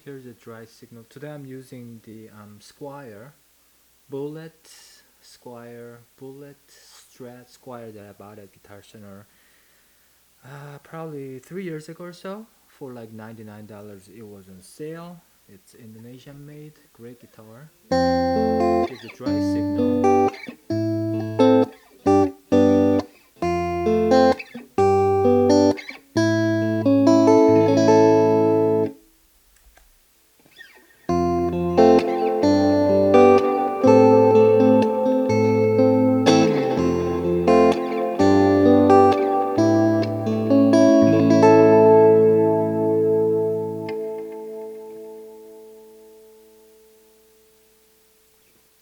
Here's a dry signal. Today I'm using the Squire Bullet Strat Squire that I bought at Guitar Center probably 3 years ago or so for like $99. It was on sale. It's Indonesian made, great guitar. Here's a dry signal.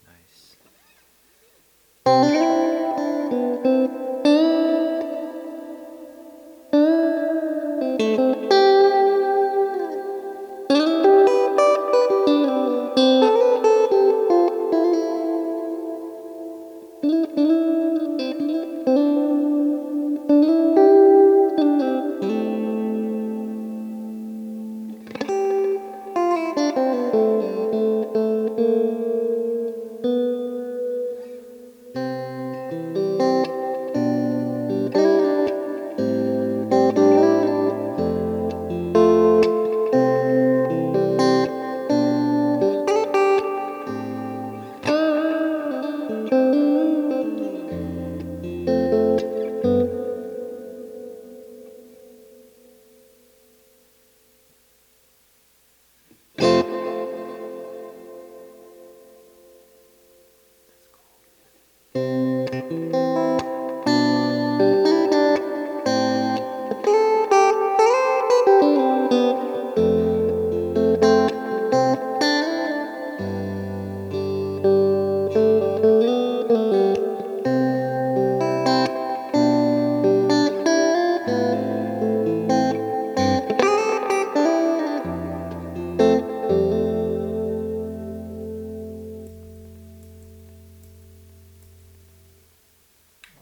Nice.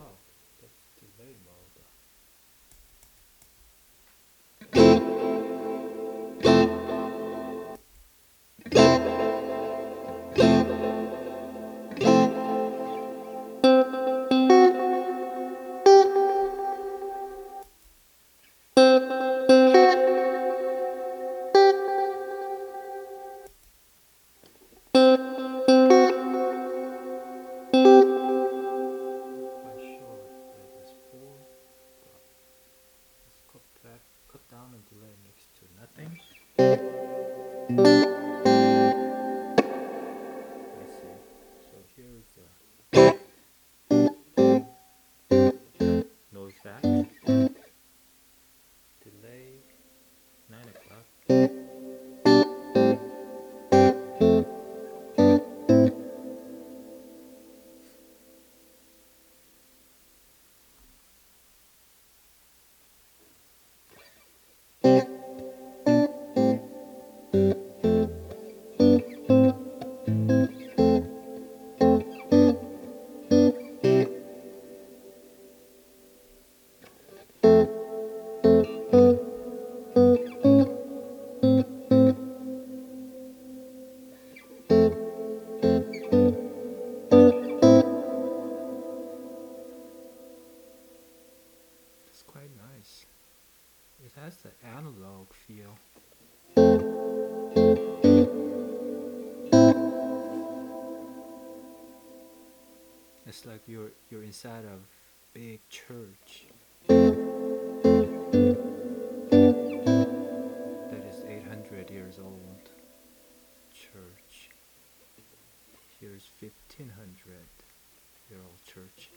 Oh, that's delay mode. Quite sure that is full, but let's cut down the delay next to nothing. I see. So here's the noise back. Delay 9 o'clock. It's quite nice. It has the analog feel. It's like you're inside a big church that is 800 years old. Church. Here's 1500-year-old church.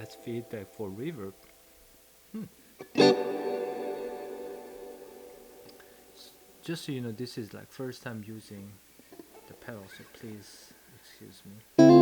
has feedback for reverb. Hmm. Just so you know, this is like first time using the pedal, so please excuse me. Wow.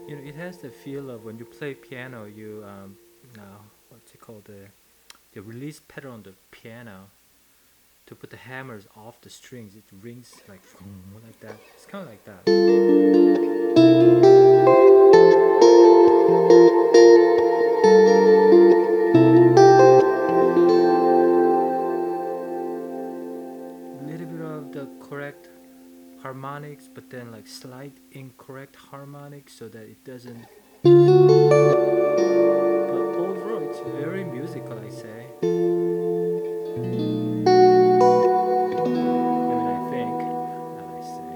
You know, it has the feel of when you play piano. You what's it called, the release pedal on the piano to put the hammers off the strings. It rings like like that. It's kind of like that. A little bit of the correct harmonics, but then like slight incorrect harmonics so that it doesn't. But overall, it's very musical, I say. I mean, I think, not I say.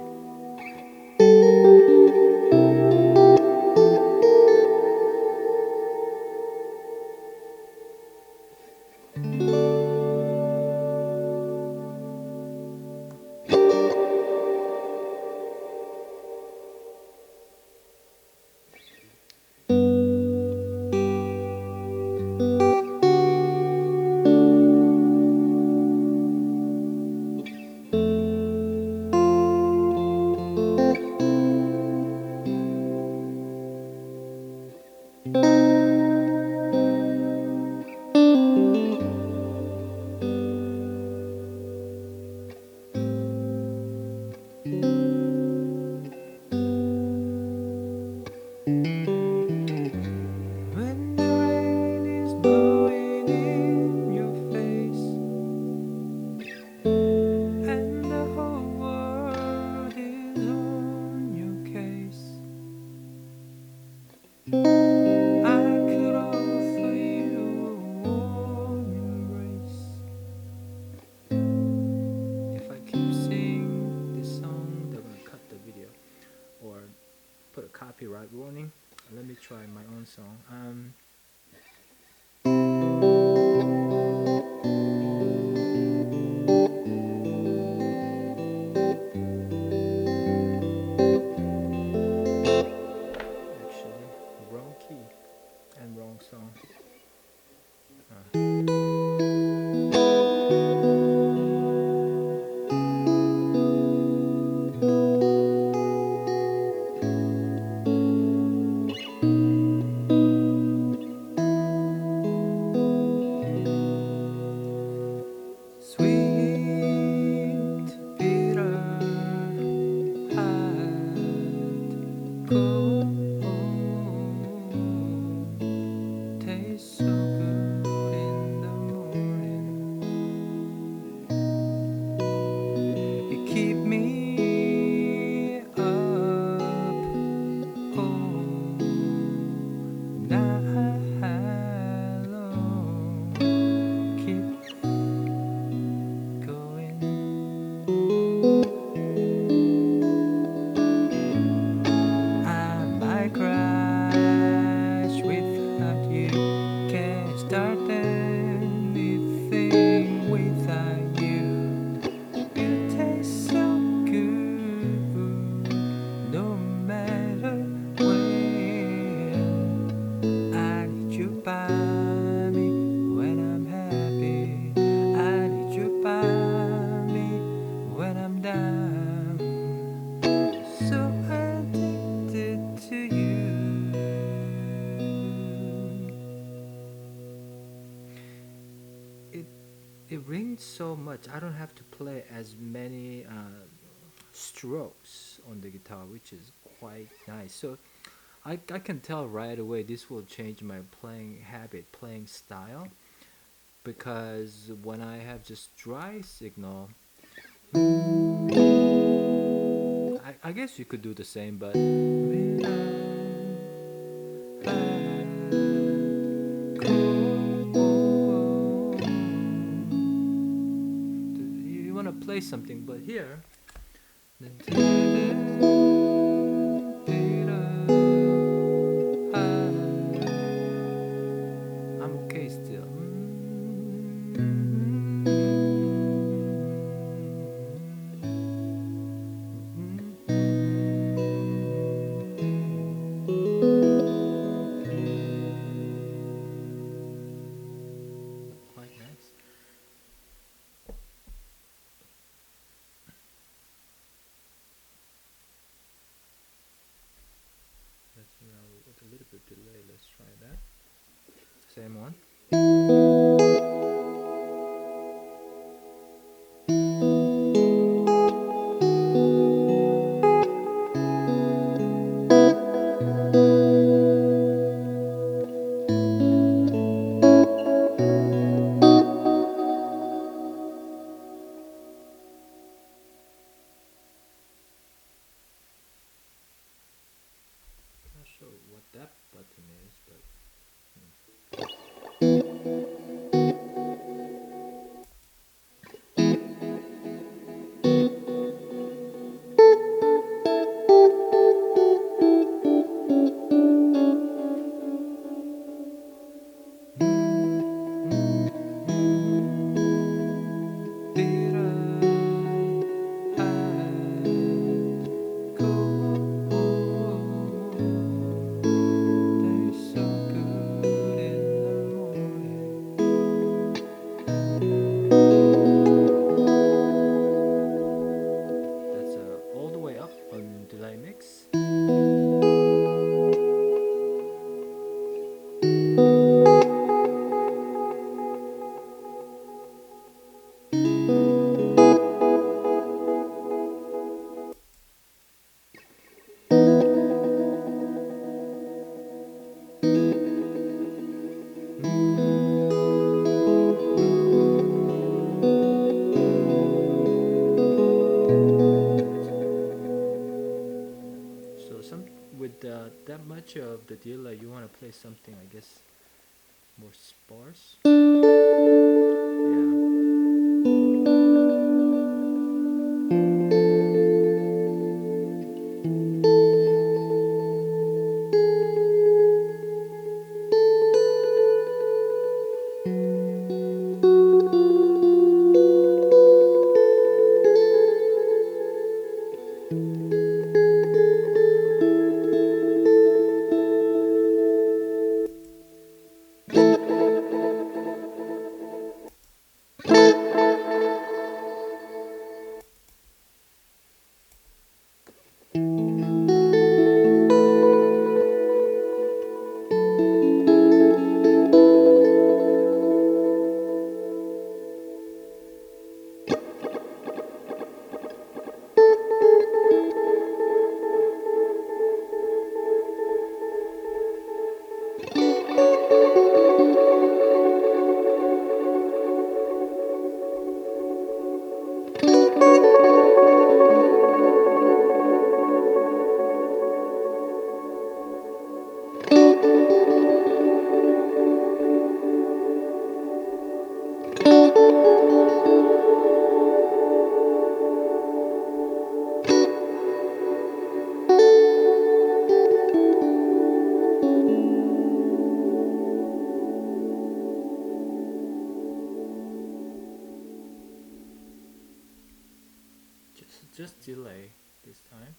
it rings so much. I don't have to play as many strokes on the guitar, which is quite nice. So I can tell right away this will change my playing habit, playing style, because when I have just dry signal, I guess you could do the same, but you want to play something, but here I'm okay still. Quite nice. Let's with a little bit delay. Let's try that. Same one. Not sure what that button is, but that's all the way up on delay mix. So some with that much of the delay, you want to play something, I guess, more sparse. Yeah. Just delay this time.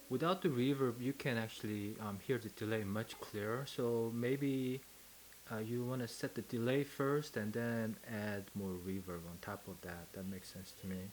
Without the reverb, you can actually hear the delay much clearer. So maybe you want to set the delay first and then add more reverb on top of that. That makes sense to me.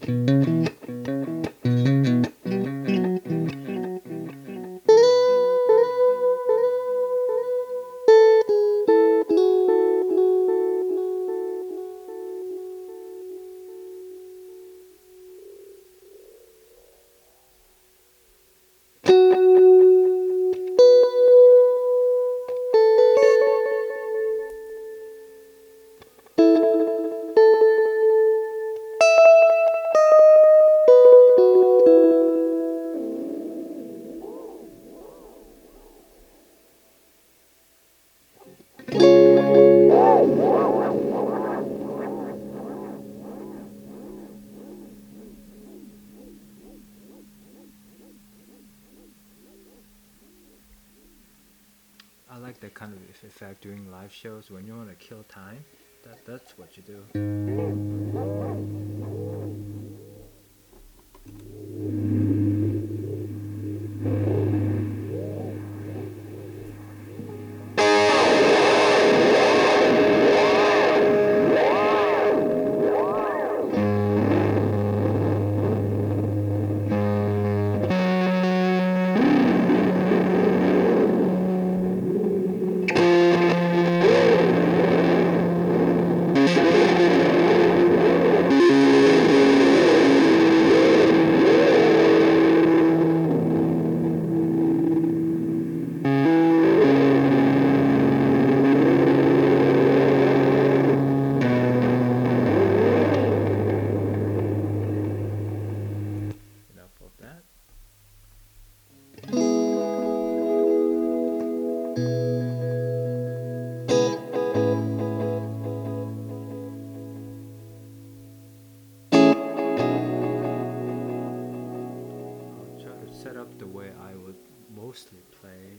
I like that kind of effect during live shows when you want to kill time. That's what you do. Enough of that. I'll try to set up the way I would mostly play.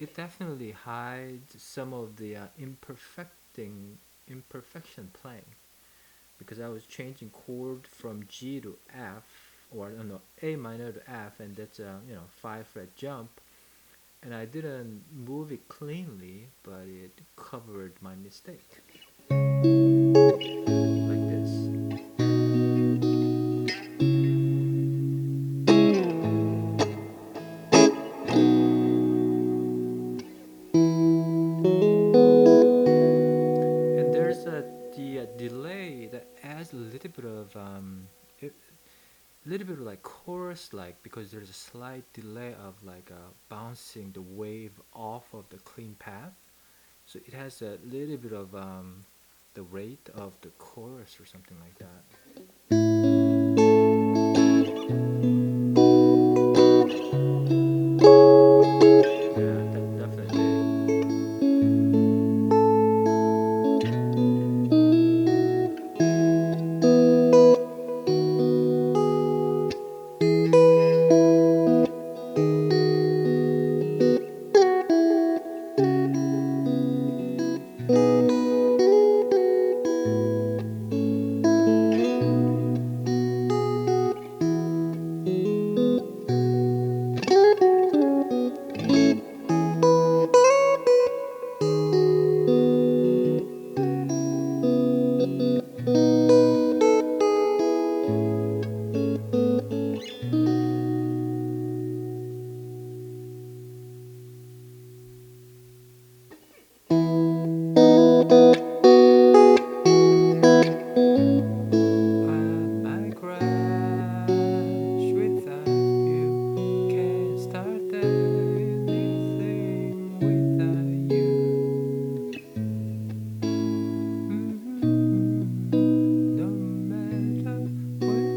it definitely hides some of the imperfection playing, because I was changing chord from G to F, or no, A minor to F, and that's a 5 fret jump, and I didn't move it cleanly, but it covered my mistake like this. And there's the delay that adds a little bit of little bit of like chorus like, because there's a slight delay of like bouncing the wave off of the clean path, so it has a little bit of the rate of the chorus or something like that. Yeah, definitely. I might crash without you, can't start anything without you. No matter where.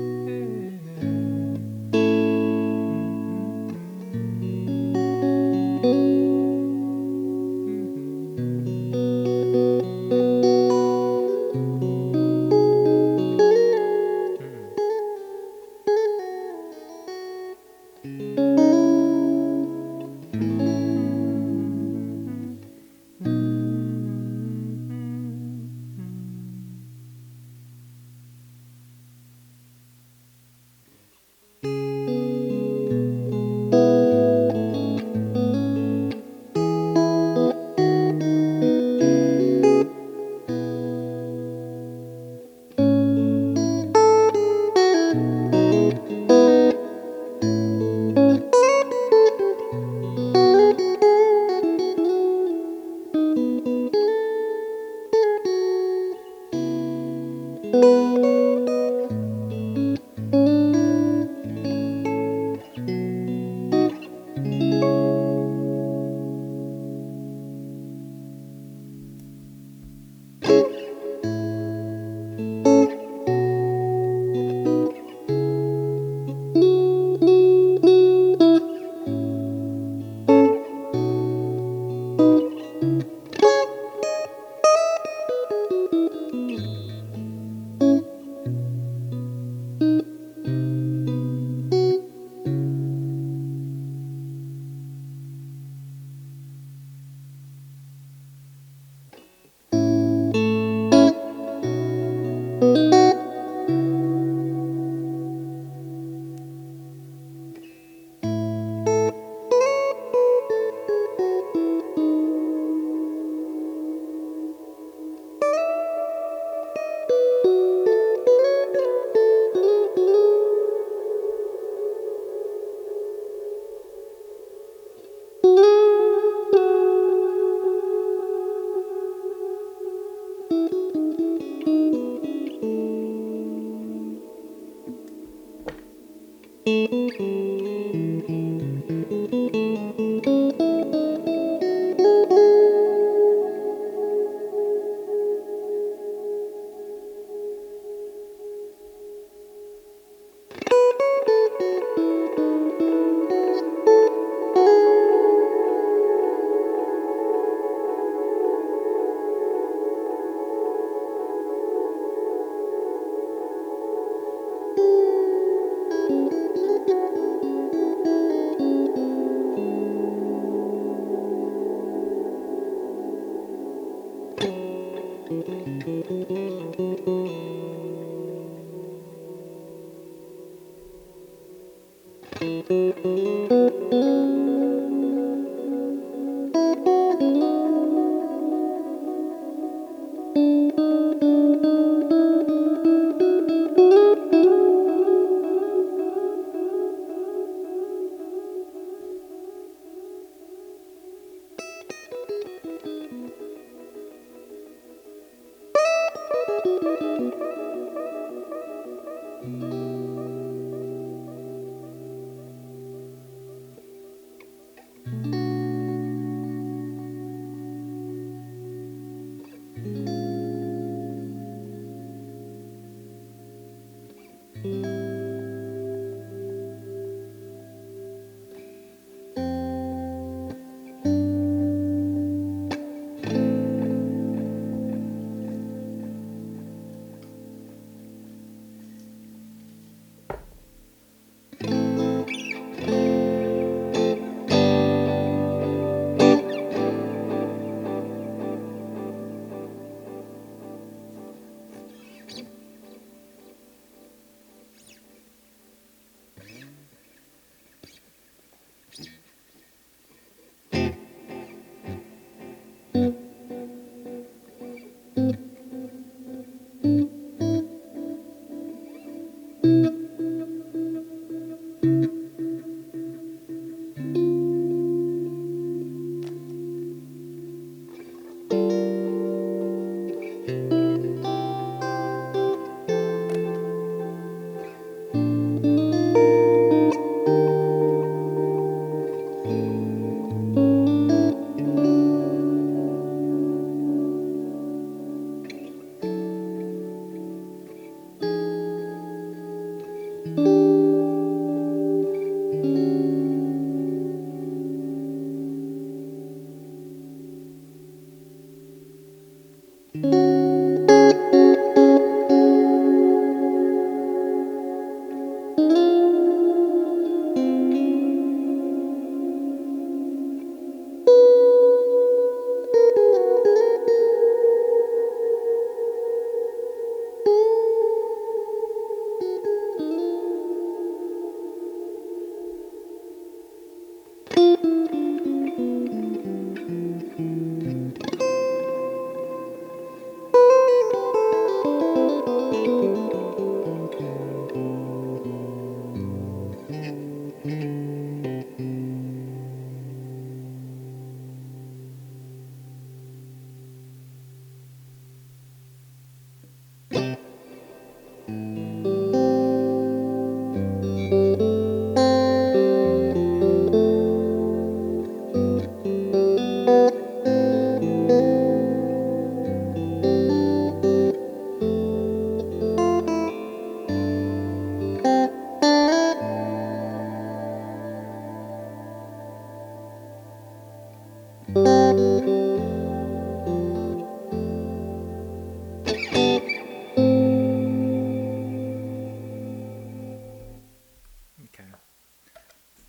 Okay,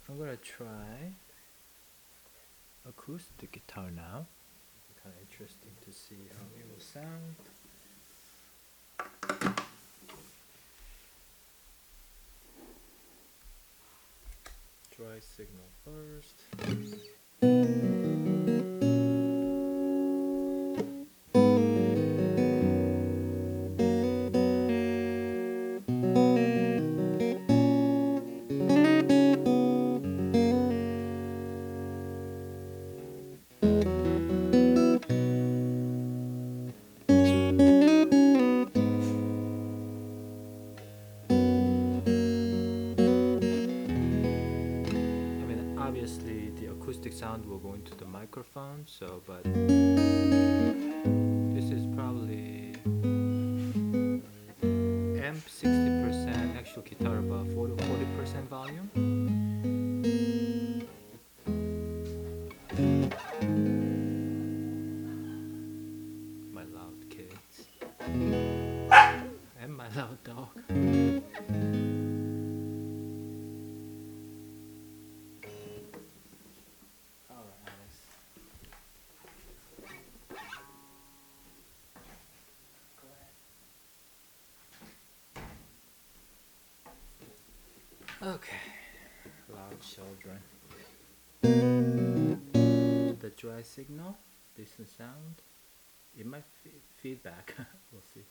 I'm gonna try acoustic guitar now. Kind of interesting to see how it will sound. Dry signal first. Obviously the acoustic sound will go into the microphone, so but this is probably amp 60%, actual guitar about 40% volume. My loud kids and my loud dog. Alright, Alice. Okay, loud children. The dry signal, decent sound. It might feedback. We'll see.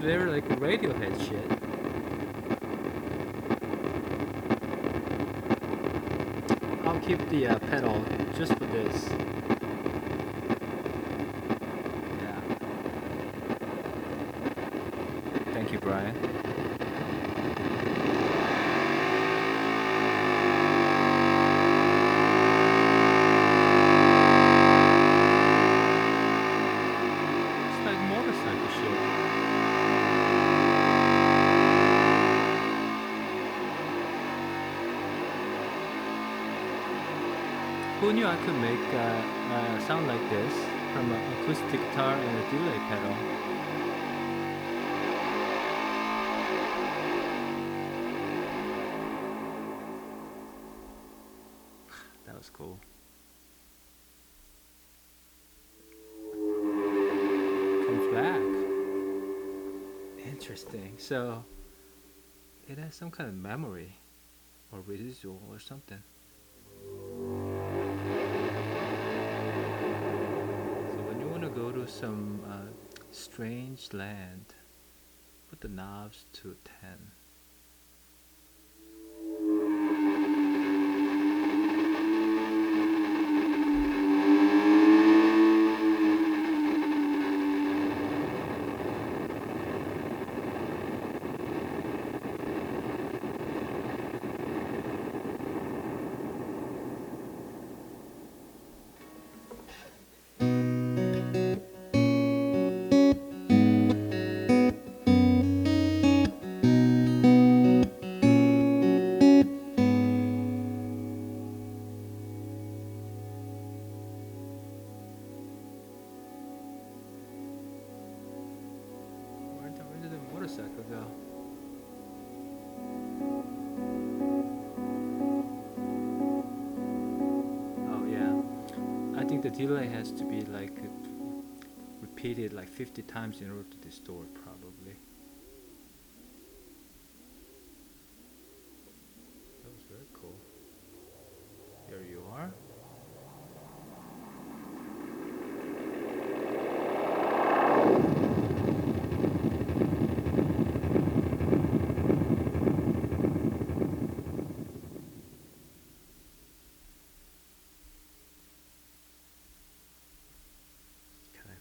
very like Radiohead shit. I'll keep the pedal just for this. Yeah. Thank you, Brian. It's like motorcycle shit. Who knew I could make sound like this from an acoustic guitar and a delay pedal? That was cool. Comes back. Interesting. So it has some kind of memory or residual or something. Go to some strange land, put the knobs to 10. Where did the motorcycle go? Oh yeah, I think the delay has to be like repeated like 50 times in order to distort, probably. That was very cool. Here you are.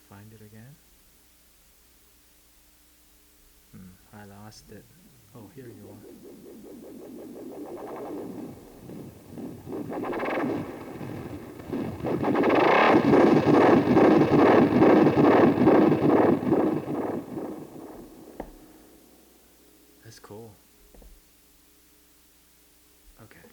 Find it again. I lost it. Oh, here you are. That's cool. Okay.